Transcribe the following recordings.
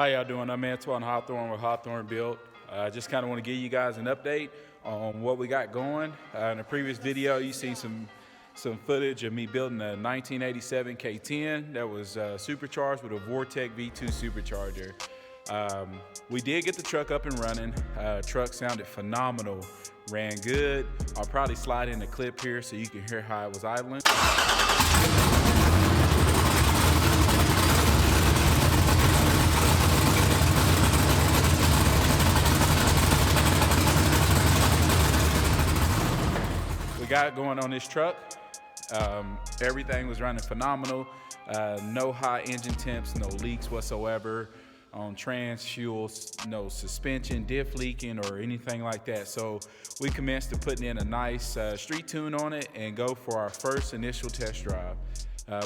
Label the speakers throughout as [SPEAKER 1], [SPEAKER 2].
[SPEAKER 1] How y'all doing? I'm Antoine Hawthorne with Hawthorne Built. I just kind of want to give you guys an update on what we got going. In the previous video, you seen some footage of me building a 1987 K-10 that was supercharged with a Vortec V2 supercharger. We did get the truck up and running. Truck sounded phenomenal, ran good. I'll probably slide in a clip here so you can hear how it was idling. We got going on this truck. Everything was running phenomenal. No high engine temps, no leaks whatsoever on trans fuel, no suspension, diff leaking or anything like that. So we commenced to putting in a nice street tune on it and go for our first initial test drive.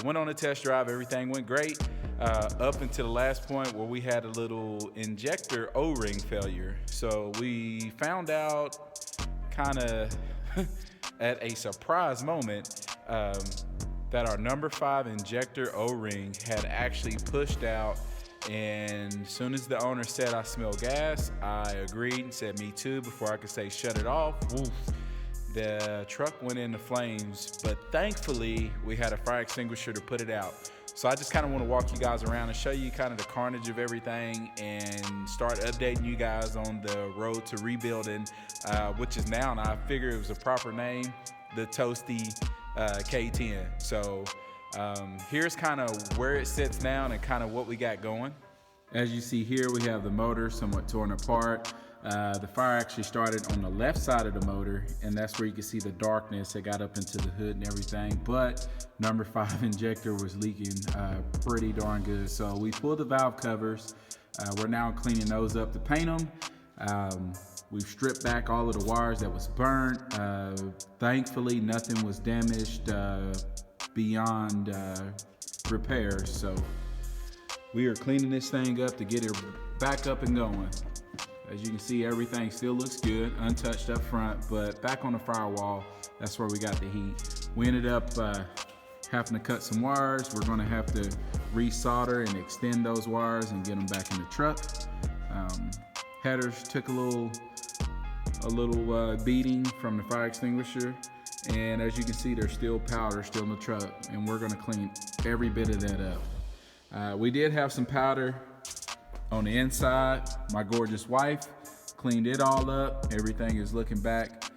[SPEAKER 1] Went on a test drive, everything went great up until the last point where we had a little injector O-ring failure. So we found out kind of at a surprise moment that our number 5 injector O-ring had actually pushed out, and as soon as the owner said I smell gas, I agreed and said me too before I could say shut it off. Woof. The truck went into flames, but thankfully we had a fire extinguisher to put it out. So I just kind of want to walk you guys around and show you kind of the carnage of everything and start updating you guys on the road to rebuilding, which is now, and I figure it was a proper name, the Toasty K-10. So here's kind of where it sits down and kind of what we got going. As you see here, we have the motor somewhat torn apart. The fire actually started on the left side of the motor, and that's where you can see the darkness. It got up into the hood and everything, but number 5 injector was leaking pretty darn good. So we pulled the valve covers. We're now cleaning those up to paint them. We've stripped back all of the wires that was burnt. Thankfully, nothing was damaged beyond repairs. So we are cleaning this thing up to get it back up and going. As you can see, everything still looks good, untouched up front, but back on the firewall, that's where we got the heat. We ended up having to cut some wires. We're gonna have to resolder and extend those wires and get them back in the truck. Headers took a little beating from the fire extinguisher, and as you can see, there's still powder still in the truck, and we're gonna clean every bit of that up. We did have some powder on the inside. My gorgeous wife cleaned it all up. Everything is looking back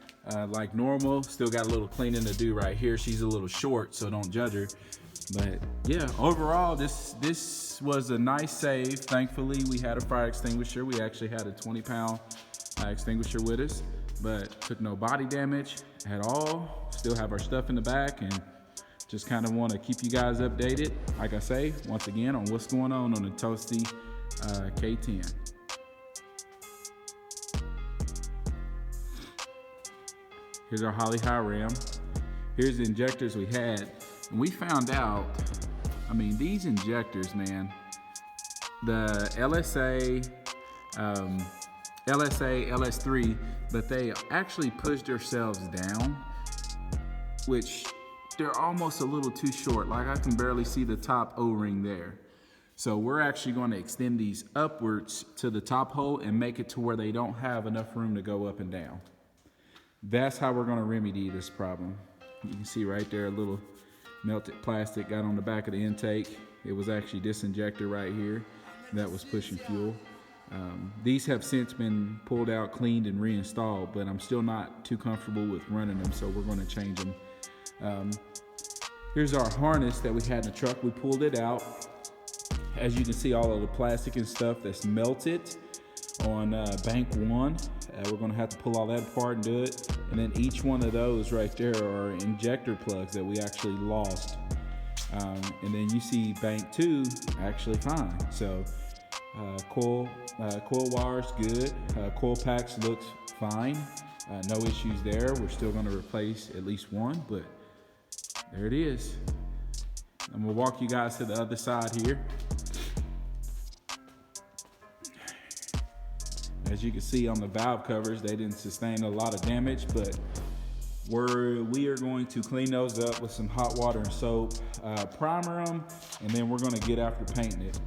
[SPEAKER 1] like normal. Still got a little cleaning to do right here. She's a little short, so don't judge her. But yeah, overall, this was a nice save. Thankfully, we had a fire extinguisher. We actually had a 20-pound extinguisher with us, but took no body damage at all. Still have our stuff in the back, and just kind of want to keep you guys updated, like I say, once again, on what's going on the Toasty K-10. Here's our Holly High Ram. Here's the injectors we had. And we found out, I mean, these injectors, man, the LSA, LS3, but they actually pushed themselves down, which they're almost a little too short. Like I can barely see the top O-ring there. So we're actually going to extend these upwards to the top hole and make it to where they don't have enough room to go up and down. That's how we're going to remedy this problem. You can see right there a little melted plastic got on the back of the intake. It was actually this injector right here that was pushing fuel. These have since been pulled out, cleaned, and reinstalled, but I'm still not too comfortable with running them, so we're going to change them. Here's our harness that we had in the truck. We pulled it out. As you can see, all of the plastic and stuff that's melted on bank 1. We're gonna have to pull all that apart and do it. And then each one of those right there are injector plugs that we actually lost. And then you see bank 2 actually fine. So coil wires good. Coil packs looks fine. No issues there. We're still gonna replace at least one, but there it is. I'm gonna walk you guys to the other side here. As you can see on the valve covers, they didn't sustain a lot of damage, but we are going to clean those up with some hot water and soap, primer them, and then we're gonna get after painting it.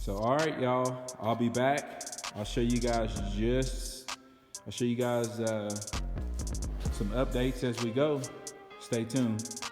[SPEAKER 1] So all right, y'all, I'll be back. I'll show you guys some updates as we go. Stay tuned.